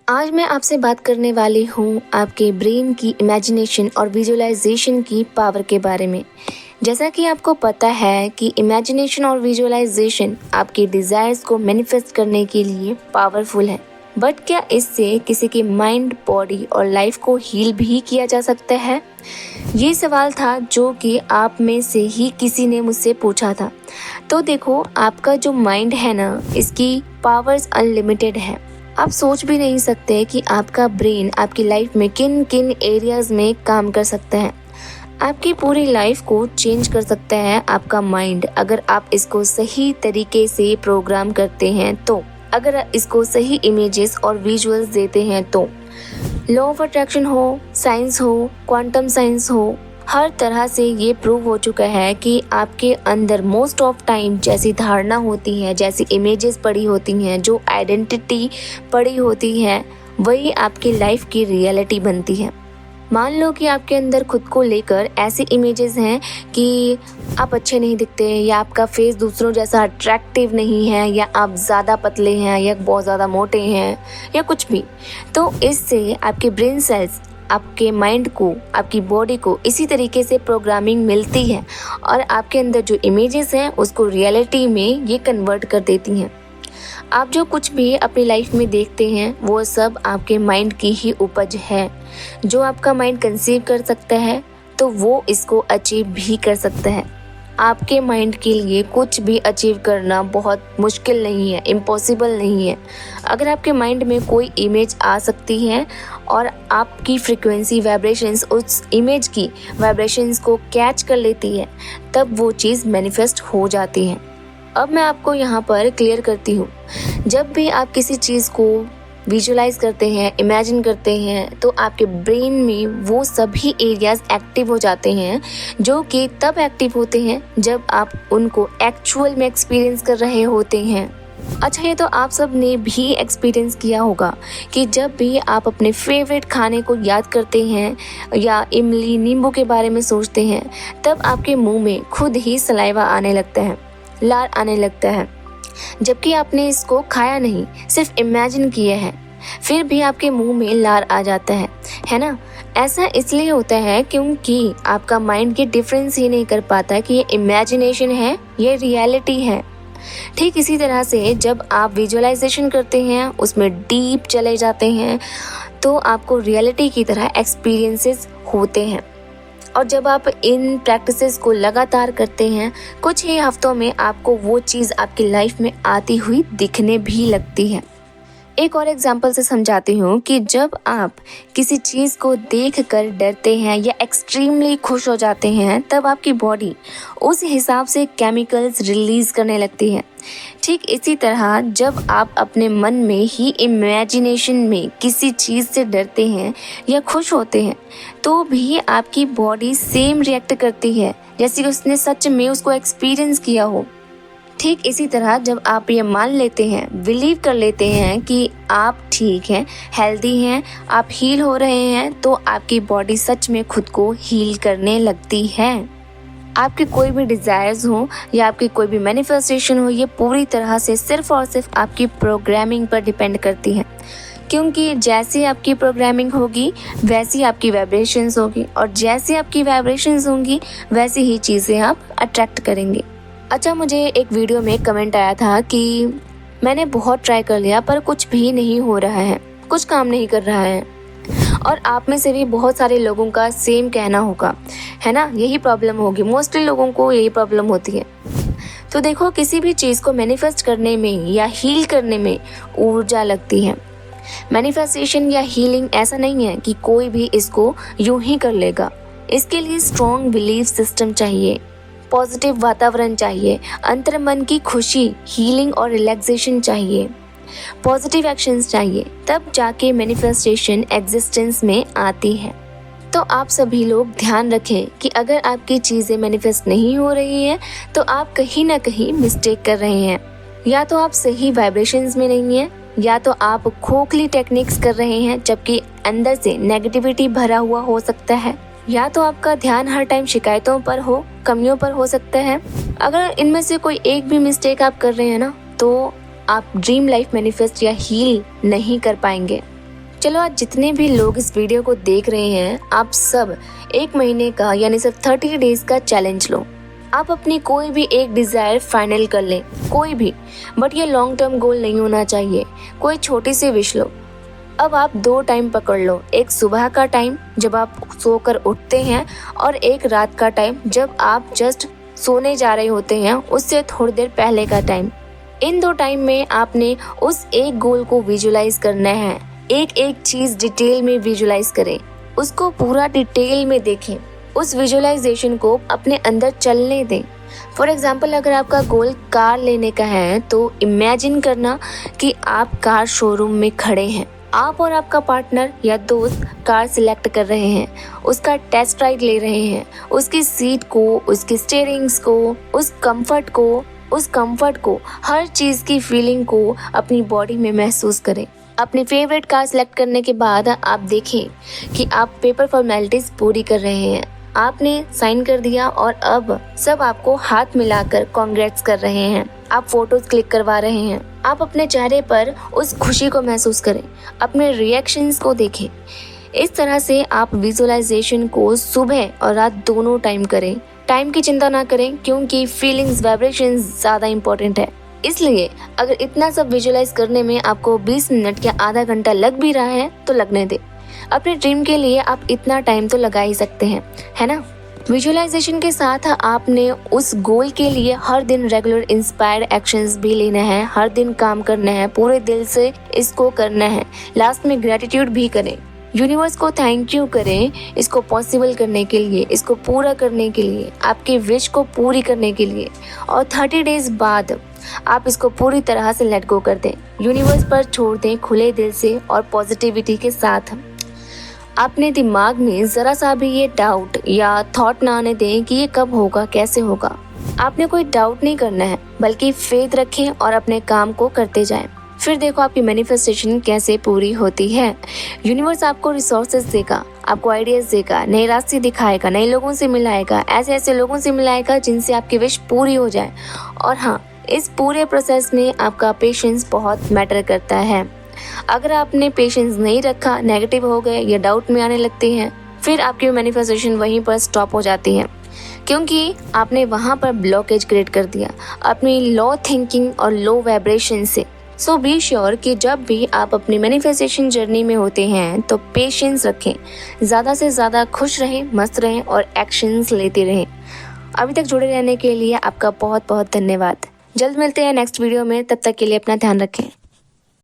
आज मैं आपसे बात करने वाली हूँ आपके ब्रेन की इमेजिनेशन और विजुअलाइजेशन की पावर के बारे में। जैसा कि आपको पता है कि इमेजिनेशन और विजुअलाइजेशन आपके डिज़ायर्स को मैनिफेस्ट करने के लिए पावरफुल है, बट क्या इससे किसी के माइंड, बॉडी और लाइफ को हील भी किया जा सकता है? ये सवाल था जो कि आप में से ही किसी ने मुझसे पूछा था। तो देखो, आपका जो माइंड है ना, इसकी पावर्स अनलिमिटेड है। आप सोच भी नहीं सकते कि आपका ब्रेन आपकी लाइफ में किन किन एरियाज में काम कर सकता है। आपकी पूरी लाइफ को चेंज कर सकता है आपका माइंड, अगर आप इसको सही तरीके से प्रोग्राम करते हैं तो, अगर इसको सही इमेजेस और विजुअल्स देते हैं तो। लॉ ऑफ अट्रैक्शन हो, साइंस हो, क्वांटम साइंस हो, हर तरह से ये प्रूव हो चुका है कि आपके अंदर मोस्ट ऑफ टाइम जैसी धारणा होती है, जैसी इमेजेस पड़ी होती हैं, जो आइडेंटिटी पड़ी होती है, वही आपकी लाइफ की रियलिटी बनती है। मान लो कि आपके अंदर खुद को लेकर ऐसी इमेजेस हैं कि आप अच्छे नहीं दिखते, या आपका फेस दूसरों जैसा अट्रैक्टिव नहीं है, या आप ज़्यादा पतले हैं, या बहुत ज़्यादा मोटे हैं, या कुछ भी। तो इससे आपके ब्रेन सेल्स आपके माइंड को, आपकी बॉडी को इसी तरीके से प्रोग्रामिंग मिलती है और आपके अंदर जो इमेजेस हैं उसको रियलिटी में ये कन्वर्ट कर देती हैं। आप जो कुछ भी अपनी लाइफ में देखते हैं वो सब आपके माइंड की ही उपज है। जो आपका माइंड कंसीव कर सकता है तो वो इसको अचीव भी कर सकता है। आपके माइंड के लिए कुछ भी अचीव करना बहुत मुश्किल नहीं है, इम्पॉसिबल नहीं है। अगर आपके माइंड में कोई इमेज आ सकती है और आपकी फ्रीक्वेंसी वाइब्रेशंस उस इमेज की वाइब्रेशंस को कैच कर लेती है, तब वो चीज़ मैनिफेस्ट हो जाती है। अब मैं आपको यहाँ पर क्लियर करती हूँ, जब भी आप किसी चीज़ को विजुलाइज करते हैं, इमेजिन करते हैं, तो आपके ब्रेन में वो सभी एरियाज एक्टिव हो जाते हैं, जो कि तब एक्टिव होते हैं जब आप उनको एक्चुअल में एक्सपीरियंस कर रहे होते हैं। अच्छा, ये तो आप सब ने भी एक्सपीरियंस किया होगा कि जब भी आप अपने फेवरेट खाने को याद करते हैं या इमली, नींबू के बारे में सोचते हैं, तब आपके मुंह में खुद ही सलाइवा आने लगता है, लार आने लगता है, जबकि आपने इसको खाया नहीं, सिर्फ इमेजिन किया है, फिर भी आपके मुंह में लार आ जाता है ना? ऐसा इसलिए होता है क्योंकि आपका माइंड ये डिफरेंस ही नहीं कर पाता कि ये इमेजिनेशन है, ये रियलिटी है। ठीक इसी तरह से जब आप विजुअलाइजेशन करते हैं, उसमें डीप चले जाते हैं, तो आपको रियलिटी की तरह एक्सपीरियंसेस होते हैं। और जब आप इन प्रैक्टिसेस को लगातार करते हैं, कुछ ही हफ्तों में आपको वो चीज़ आपकी लाइफ में आती हुई दिखने भी लगती है। एक और एग्जांपल से समझाती हूँ कि जब आप किसी चीज़ को देखकर डरते हैं या एक्सट्रीमली खुश हो जाते हैं, तब आपकी बॉडी उस हिसाब से केमिकल्स रिलीज़ करने लगती है। ठीक इसी तरह जब आप अपने मन में ही इमेजिनेशन में किसी चीज़ से डरते हैं या खुश होते हैं, तो भी आपकी बॉडी सेम रिएक्ट करती है जैसे कि उसने सच में उसको एक्सपीरियंस किया हो। ठीक इसी तरह जब आप ये मान लेते हैं, बिलीव कर लेते हैं कि आप ठीक हैं, हेल्दी हैं, आप हील हो रहे हैं, तो आपकी बॉडी सच में खुद को हील करने लगती है। आपके कोई भी डिज़ायर्स हो या आपकी कोई भी मैनिफेस्टेशन हो, ये पूरी तरह से सिर्फ और सिर्फ आपकी प्रोग्रामिंग पर डिपेंड करती है, क्योंकि जैसी आपकी प्रोग्रामिंग होगी वैसी आपकी वाइब्रेशंस होगी, और जैसी आपकी वाइब्रेशंस होंगी वैसी ही चीज़ें आप अट्रैक्ट करेंगे। अच्छा, मुझे एक वीडियो में कमेंट आया था कि मैंने बहुत ट्राई कर लिया पर कुछ भी नहीं हो रहा है, कुछ काम नहीं कर रहा है। और आप में से भी बहुत सारे लोगों का सेम कहना होगा, है ना? यही प्रॉब्लम होगी, मोस्टली लोगों को यही प्रॉब्लम होती है। तो देखो, किसी भी चीज़ को मैनिफेस्ट करने में या हील करने में ऊर्जा लगती है। मैनिफेस्टेशन या हीलिंग ऐसा नहीं है कि कोई भी इसको यूं ही कर लेगा। इसके लिए स्ट्रॉन्ग बिलीफ सिस्टम चाहिए, पॉजिटिव वातावरण चाहिए, अंतर्मन की खुशी, हीलिंग और रिलैक्सेशन चाहिए, पॉजिटिव एक्शंस चाहिए, तब जाके मैनिफेस्टेशन एग्जिस्टेंस में आती है। तो आप सभी लोग ध्यान रखें कि अगर आपकी चीज़ें मैनिफेस्ट नहीं हो रही हैं, तो आप कहीं ना कहीं मिस्टेक कर रहे हैं। या तो आप सही वाइब्रेशंस में नहीं हैं, या तो आप खोखली टेक्निक्स कर रहे हैं जबकि अंदर से नेगेटिविटी भरा हुआ हो सकता है, या तो आपका ध्यान हर टाइम शिकायतों पर हो, कमियों पर हो सकता है। अगर इनमें से कोई एक भी मिस्टेक आप कर रहे हैं ना, तो आप ड्रीम लाइफ मैनिफेस्ट या हील नहीं कर पाएंगे। चलो आज जितने भी लोग इस वीडियो को देख रहे हैं, आप सब 1 महीने का यानी सिर्फ 30 डेज का चैलेंज लो। आप अपनी कोई भी एक डिज़ायर फाइनल कर लें, कोई भी, बट ये लॉन्ग टर्म गोल नहीं होना चाहिए। कोई छोटी सी विश लो। अब आप 2 टाइम पकड़ लो, एक सुबह का टाइम जब आप सोकर उठते हैं और एक रात का टाइम जब आप जस्ट सोने जा रहे होते हैं, उससे थोड़ी देर पहले का टाइम। इन 2 टाइम में आपने उस एक गोल को विजुलाइज करना है। एक एक चीज़ डिटेल में विजुलाइज करें, उसको पूरा डिटेल में देखें, उस विजुलाइजेशन को अपने अंदर चलने दें। फॉर एग्जाम्पल, अगर आपका गोल कार लेने का है तो इमेजिन करना कि आप कार शोरूम में खड़े हैं, आप और आपका पार्टनर या दोस्त कार सिलेक्ट कर रहे हैं, उसका टेस्ट राइड ले रहे हैं, उसकी सीट को, उसकी स्टीयरिंग्स को, उस कंफर्ट को, हर चीज़ की फीलिंग को अपनी बॉडी में महसूस करें। अपनी फेवरेट कार सिलेक्ट करने के बाद आप देखें कि आप पेपर फॉर्मेलिटीज़ पूरी कर रहे हैं, आपने साइन कर दिया और अब सब आपको हाथ मिलाकर कांग्रेट्स कर रहे हैं, आप फोटोज क्लिक करवा रहे हैं। आप अपने चेहरे पर उस खुशी को महसूस करें, अपने रिएक्शंस को देखें। इस तरह से आप विजुअलाइजेशन को सुबह और रात दोनों टाइम करें। टाइम की चिंता ना करें क्योंकि फीलिंग्स, वाइब्रेशंस ज़्यादा इंपॉर्टेंट है। इसलिए अगर इतना सब विजुअलाइज करने में आपको 20 मिनट या आधा घंटा लग भी रहा है तो लगने दे। अपने ड्रीम के लिए आप इतना टाइम तो लगा ही सकते हैं, है ना। विजुअलाइजेशन के साथ आपने उस गोल के लिए हर दिन रेगुलर इंस्पायर्ड एक्शंस भी लेना है, हर दिन काम करना है, पूरे दिल से इसको करना है। लास्ट में ग्रेटिट्यूड भी करें, यूनिवर्स को थैंक यू करें इसको पॉसिबल करने के लिए, इसको पूरा करने के लिए, आपकी विश को पूरी करने के लिए। और 30 डेज बाद आप इसको पूरी तरह से लेट गो कर दें, यूनिवर्स पर छोड़ दें खुले दिल से और पॉजिटिविटी के साथ। अपने दिमाग में ज़रा सा भी ये डाउट या थॉट ना आने दें कि ये कब होगा, कैसे होगा। आपने कोई डाउट नहीं करना है, बल्कि फेथ रखें और अपने काम को करते जाएं। फिर देखो आपकी मैनिफेस्टेशन कैसे पूरी होती है। यूनिवर्स आपको रिसोर्सेज देगा, आपको आइडियाज़ देगा, नए रास्ते दिखाएगा, नए लोगों से मिलाएगा, ऐसे लोगों से मिलाएगा जिनसे आपकी विश पूरी हो जाए। और हाँ, इस पूरे प्रोसेस में आपका पेशेंस बहुत मैटर करता है। अगर आपने पेशेंस नहीं रखा, नेगेटिव हो गए या डाउट में आने लगते हैं, फिर आपकी मैनिफेस्टेशन वहीं पर स्टॉप हो जाती है, क्योंकि आपने वहाँ पर ब्लॉकेज क्रिएट कर दिया अपनी लो थिंकिंग और लो वाइब्रेशन से। सो बी श्योर कि जब भी आप अपनी मैनिफेस्टेशन जर्नी में होते हैं तो पेशेंस रखें, ज़्यादा से ज़्यादा खुश रहें, मस्त रहें और एक्शंस लेते रहें। अभी तक जुड़े रहने के लिए आपका बहुत बहुत धन्यवाद। जल्द मिलते हैं नेक्स्ट वीडियो में, तब तक के लिए अपना ध्यान रखें।